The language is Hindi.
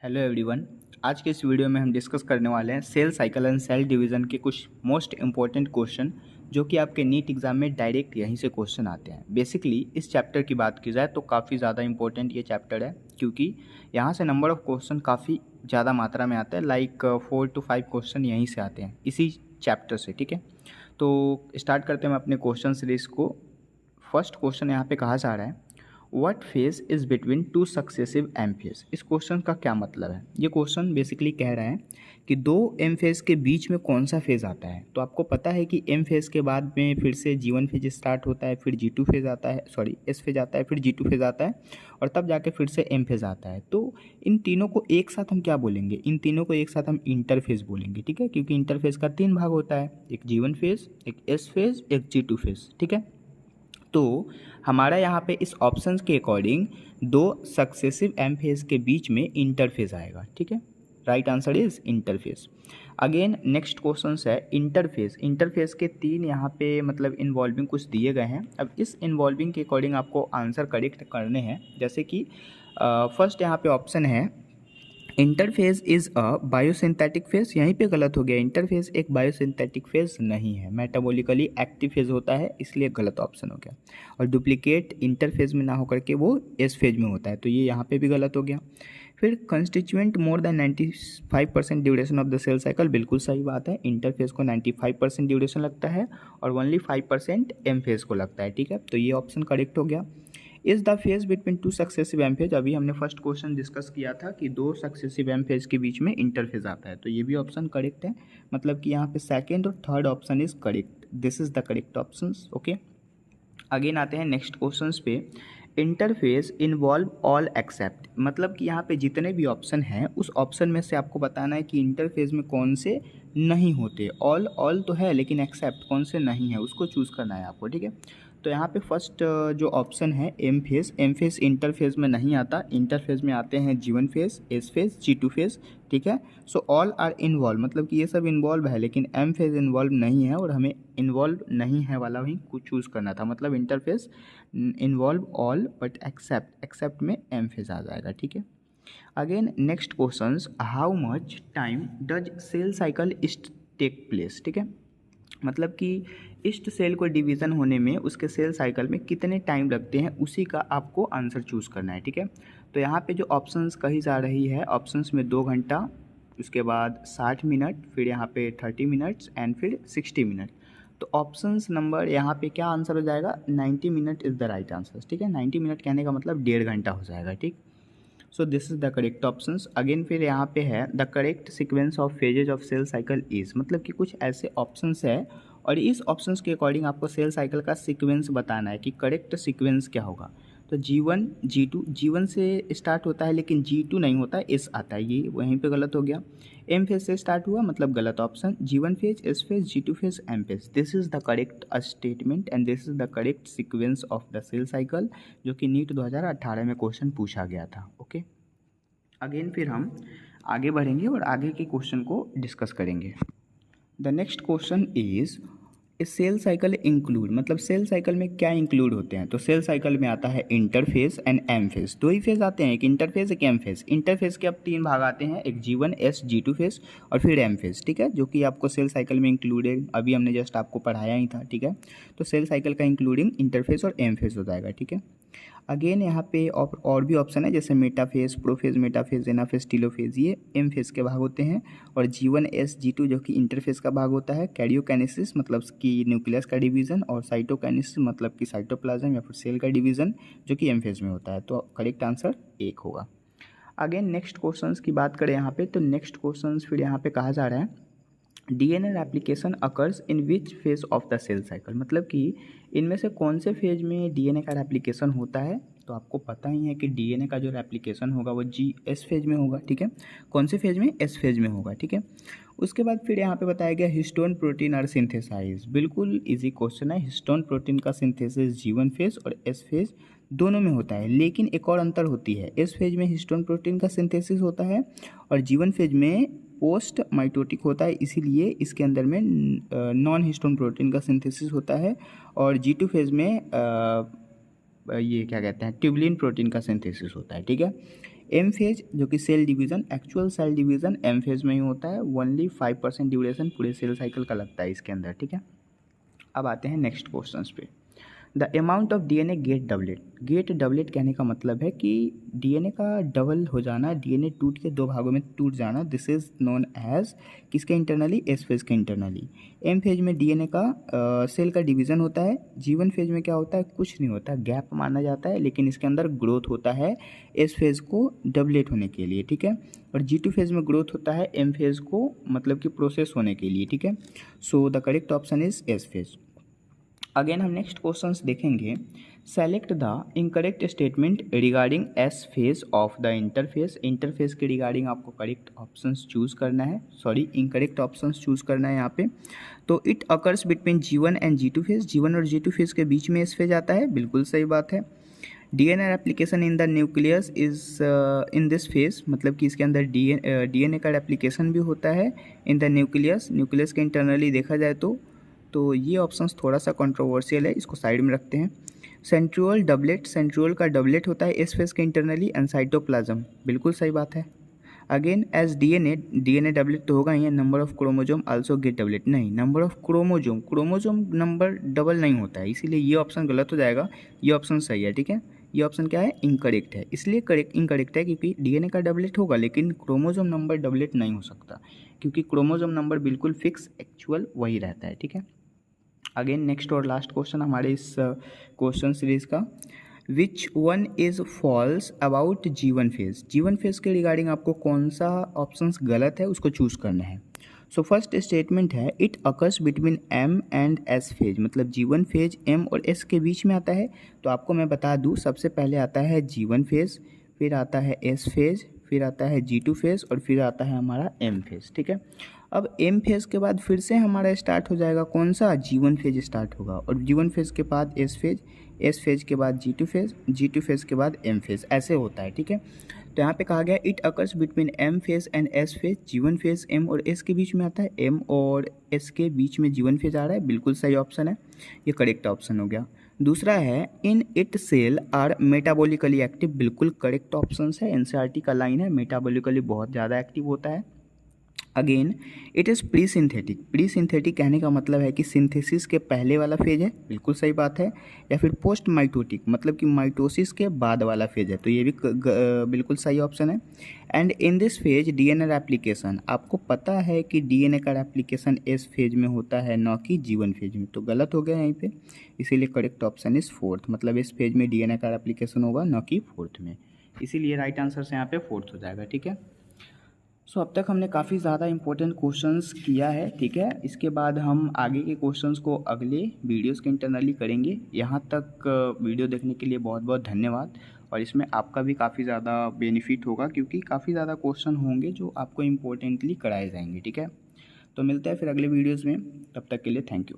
Hello everyone. आज के इस वीडियो में हम डिस्कस करने वाले हैं cell cycle and cell division के कुछ मोस्ट इंपॉर्टेंट क्वेश्चन जो कि आपके नीट एग्जाम में डायरेक्ट यहीं से क्वेश्चन आते हैं। बेसिकली इस चैप्टर की बात की जाए तो काफ़ी ज़्यादा इंपॉर्टेंट ये चैप्टर है, क्योंकि यहाँ से नंबर ऑफ़ क्वेश्चन काफ़ी ज़्यादा मात्रा में आता है। लाइक 4 to 5 क्वेश्चन यहीं से आते हैं इसी चैप्टर से। ठीक है, तो स्टार्ट करते हैं हम अपने क्वेश्चन सीरीज़ को। फर्स्ट क्वेश्चन यहाँ पे कहा जा रहा है, what phase is between two successive M phase. इस क्वेश्चन का क्या मतलब है? ये क्वेश्चन बेसिकली कह रहा है कि दो एम फेज के बीच में कौन सा फेज आता है। तो आपको पता है कि एम फेज के बाद में फिर से G1 फेज स्टार्ट होता है, फिर G2 फेज आता है, सॉरी एस फेज आता है, फिर G2 फेज आता है और तब जाके फिर से एम फेज आता है। तो इन तीनों को एक साथ हम क्या बोलेंगे? इन तीनों को एक साथ हम इंटरफेज बोलेंगे। ठीक है, क्योंकि इंटरफेज का 3 भाग होता है, एक G1 फेज, एक एस फेज, एक G2 फेज। ठीक है, तो हमारा यहाँ पे इस ऑप्शन के अकॉर्डिंग दो सक्सेसिव एम फेज के बीच में इंटरफेज आएगा। ठीक है, right answer is interphase. Again next question है इंटरफेज। इंटरफेज के 3 यहाँ पे मतलब इन्वॉल्विंग कुछ दिए गए हैं। अब इस इन्वॉल्विंग के अकॉर्डिंग आपको आंसर करेक्ट करने हैं। जैसे कि फर्स्ट यहाँ पे ऑप्शन है interphase is a biosynthetic phase. यहीं पे गलत हो गया, इंटरफेज एक बायोसिंथेटिक फेज नहीं है, मेटाबॉलिकली एक्टिव फेज होता है, इसलिए गलत ऑप्शन हो गया। और डुप्लीकेट इंटरफेज में ना होकर के वो एस फेज में होता है, तो ये यहाँ पे भी गलत हो गया। फिर constituent more than 95% duration of the cell cycle, बिल्कुल सही बात है। इंटरफेज को 95% ड्यूरेशन लगता है और ओनली 5% एम फेज को लगता है। ठीक है, तो ये ऑप्शन करेक्ट हो गया। Is the phase between two successive M phase, अभी हमने फर्स्ट क्वेश्चन डिस्कस किया था कि दो सक्सेसिव एम फेज के बीच में इंटरफेज आता है, तो ये भी ऑप्शन करेक्ट है। मतलब कि यहाँ पे सेकेंड और third option is correct, this is the correct option. Okay, again आते हैं नेक्स्ट क्वेश्चन पे। इंटरफेस इन्वॉल्व ऑल एक्सेप्ट, मतलब कि यहाँ पे जितने भी ऑप्शन हैं उस ऑप्शन में से आपको बताना है कि इंटरफेस में कौन से नहीं होते। ऑल ऑल तो है लेकिन एक्सेप्ट कौन से नहीं है उसको चूज़ करना है आपको। ठीक है, तो यहाँ पे फर्स्ट जो ऑप्शन है M phase, M phase interphase में नहीं आता। इंटरफेज में आते हैं G1 phase, S phase, G2 phase. ठीक है, सो ऑल आर इन्वॉल्व, मतलब कि ये सब इन्वॉल्व है लेकिन एम फेज इन्वॉल्व नहीं है और हमें इन्वॉल्व नहीं है वाला ही कुछ चूज़ करना था। मतलब interphase involve all but except में एम फेज आ जाएगा। ठीक है, again next question, how much time does cell cycle take place. ठीक है, मतलब कि ईस्ट सेल को डिवीज़न होने में उसके सेल साइकिल में कितने टाइम लगते हैं उसी का आपको आंसर चूज़ करना है। ठीक है, तो यहाँ पे जो ऑप्शंस कही जा रही है, ऑप्शंस में 2 घंटा, उसके बाद 60 मिनट, फिर यहाँ पे 30 मिनट्स एंड फिर 60 मिनट। तो ऑप्शंस नंबर यहाँ पे क्या आंसर हो जाएगा? 90 minute is the right answer. ठीक है, 90 मिनट कहने का मतलब 1.5 घंटा हो जाएगा। ठीक, so this is the correct options. Again फिर यहाँ पे है the correct sequence of phases of cell cycle is, मतलब कि कुछ ऐसे ऑप्शंस है और इस ऑप्शंस के अकॉर्डिंग आपको सेल साइकिल का सीक्वेंस बताना है कि करेक्ट सीक्वेंस क्या होगा। तो G1 G2, G1 से स्टार्ट होता है लेकिन G2 नहीं होता है, एस आता है, ये वहीं पे गलत हो गया। एम फेज से स्टार्ट हुआ मतलब गलत option. G1 phase, S phase, G2 phase, M phase, this is the correct statement and this is the correct sequence of the cell cycle, जो कि नीट 2018 में क्वेश्चन पूछा गया था। ओके, अगेन फिर हम आगे बढ़ेंगे और आगे के क्वेश्चन को डिस्कस करेंगे। The next question is cell cycle include, मतलब सेल साइकिल में क्या इंक्लूड होते हैं। तो सेल साइकिल में आता है इंटरफेज एंड एम फेज, दो ही फेज आते हैं, एक इंटरफेज एक एम फेज। इंटरफेज के अब 3 भाग आते हैं, एक G1 S G2 फेज और फिर एम फेज। ठीक है, जो कि आपको सेल साइकिल में इंक्लूडेड अभी हमने जस्ट आपको पढ़ाया ही था। ठीक है, तो सेल साइकिल का इंक्लूडिंग इंटरफेज और एम फेज हो जाएगा। ठीक है, अगेन यहाँ पे और भी ऑप्शन है जैसे metaphase, prophase, metaphase, anaphase, telophase, ये एम फेज के भाग होते हैं। और G1 S G2 जो कि इंटरफेज का भाग होता है। कैरियोकाइनेसिस मतलब कि न्यूक्लियस का डिवीजन, और साइटोकाइनेसिस मतलब कि साइटोप्लाज्म या फिर सेल का डिवीजन, जो कि एम फेज में होता है। तो करेक्ट आंसर 1 होगा। अगेन नेक्स्ट क्वेश्चंस की बात करें यहाँ पे, तो नेक्स्ट क्वेश्चंस फिर यहाँ पे कहा जा रहा है DNA replication occurs in which phase of the cell cycle, मतलब कि इनमें से कौन से फेज में डीएनए का रेप्लिकेशन होता है। तो आपको पता ही है कि डीएनए का जो रेप्लिकेशन होगा वो एस फेज में होगा। ठीक है, कौन से फेज में? एस फेज में होगा। ठीक है, उसके बाद फिर यहाँ पे बताया गया हिस्टोन प्रोटीन आर सिंथेसाइज, बिल्कुल इजी क्वेश्चन है। हिस्टोन प्रोटीन का सिंथेसिस G1 फेज और एस फेज दोनों में होता है, लेकिन एक और अंतर होती है, एस फेज में हिस्टोन प्रोटीन का सिंथेसिस होता है और G1 फेज में पोस्ट माइटोटिक होता है, इसीलिए इसके अंदर में नॉन हिस्टोन प्रोटीन का सिंथेसिस होता है। और G2 फेज में ये क्या कहते हैं, ट्यूबलिन प्रोटीन का सिंथेसिस होता है। ठीक है, एम फेज जो कि cell division, actual cell division M phase में ही होता है। ओनली 5% ड्यूरेशन पूरे सेल साइकिल का लगता है इसके अंदर, ठीक है। अब आते हैं नेक्स्ट क्वेश्चंस पे। The amount of DNA get doubled कहने का मतलब है कि डीएनए का डबल हो जाना, डीएनए टूट के दो भागों में टूट जाना। दिस इज नोन एज किसके इंटरनली, एस फेज के इंटरनली। एम फेज में डीएनए का सेल का डिवीज़न होता है। जी1 फेज में क्या होता है, कुछ नहीं होता, गैप माना जाता है, लेकिन इसके अंदर ग्रोथ होता है एस फेज को डबलेट होने के लिए, ठीक है। और जी2 फेज में ग्रोथ होता है एम फेज को मतलब कि प्रोसेस होने के लिए, ठीक है। So the correct option is S phase. Again हम नेक्स्ट क्वेश्चंस देखेंगे। Select the incorrect statement regarding S phase of the interface. Interface के रिगार्डिंग आपको करेक्ट ऑप्शंस चूज करना है, सॉरी इनकरेक्ट ऑप्शंस चूज करना है यहाँ पे। तो it occurs between G1 and G2 phase, G1 और जी2 फेज के बीच में एस फेज आता है, बिल्कुल सही बात है। DNA replication in the nucleus is in this phase, मतलब कि इसके अंदर डीएनए का रेप्लिकेशन भी होता है इन द न्यूक्लियस के इंटरनली देखा जाए तो ये ऑप्शंस थोड़ा सा कंट्रोवर्शियल है, इसको साइड में रखते हैं। सेंट्रियोल का डबलेट होता है एस फेज के इंटरनली एंड साइटोप्लाज्म, बिल्कुल सही बात है। अगेन एज डीएनए डबलेट तो होगा ही, number of chromosome also get doublet, नहीं, number of chromosome number double नहीं होता है, इसीलिए ये ऑप्शन गलत हो जाएगा, ये ऑप्शन सही है, ठीक है। ये ऑप्शन क्या है, इनकरेक्ट है, इसलिए इनकरेक्ट है क्योंकि डीएनए का डबलेट होगा लेकिन क्रोमोजोम नंबर डबलेट नहीं हो सकता, क्योंकि क्रोमोजोम नंबर बिल्कुल फिक्स एक्चुअल वही रहता है, ठीक है। अगेन नेक्स्ट और लास्ट क्वेश्चन हमारे इस क्वेश्चन सीरीज का। Which one is false about G one phase, G one phase के रिगार्डिंग आपको कौन सा ऑप्शंस गलत है उसको चूज करना है। सो फर्स्ट स्टेटमेंट है it occurs between M and S phase, मतलब जी1 फेज एम और एस के बीच में आता है। तो आपको मैं बता दूं, सबसे पहले आता है जी1 फेज, फिर आता है एस फेज, फिर आता है जी2 फेज और फिर आता है हमारा एम फेज, ठीक है। अब एम फेज के बाद फिर से हमारा स्टार्ट हो जाएगा कौन सा, जी1 फेज स्टार्ट होगा, और जी1 फेज के बाद एस फेज के बाद जी2 फेज के बाद एम फेज, ऐसे होता है, ठीक है। तो यहाँ पे कहा गया it occurs between M phase and S phase, G one phase M और एस के बीच में आता है, एम और एस के बीच में जी1 फेज आ रहा है, बिल्कुल सही ऑप्शन है, ये करेक्ट ऑप्शन हो गया। दूसरा है in it cell are metabolically active, बिल्कुल करेक्ट ऑप्शन है, एनसीईआरटी का लाइन है, मेटाबॉलिकली बहुत ज़्यादा एक्टिव होता है। Again it is pre synthetic कहने का मतलब है कि सिंथेसिस के पहले वाला फेज है, बिल्कुल सही बात है, या फिर पोस्ट माइटोटिक मतलब कि माइटोसिस के बाद वाला फेज है, तो ये भी बिल्कुल सही ऑप्शन है। And in this phase DNA replication, आपको पता है कि डीएनए का रेप्लिकेशन एस फेज में होता है न कि जी1 फेज में, तो गलत हो गया यहीं पे, इसीलिए करेक्ट ऑप्शन इज फोर्थ, मतलब इस फेज में डीएनए का रेप्लिकेशन होगा न कि फोर्थ में, इसीलिए राइट आंसर से यहाँ पे फोर्थ हो जाएगा, ठीक है। सो अब तक हमने काफ़ी ज़्यादा इंपॉर्टेंट क्वेश्चंस किया है, ठीक है। इसके बाद हम आगे के क्वेश्चंस को अगले वीडियोस के इंटरनली करेंगे। यहाँ तक वीडियो देखने के लिए बहुत बहुत धन्यवाद, और इसमें आपका भी काफ़ी ज़्यादा बेनिफिट होगा क्योंकि काफ़ी ज़्यादा क्वेश्चन होंगे जो आपको इम्पोर्टेंटली कराए जाएंगे, ठीक है। तो मिलते हैं फिर अगले वीडियोज़ में, तब तक के लिए थैंक यू।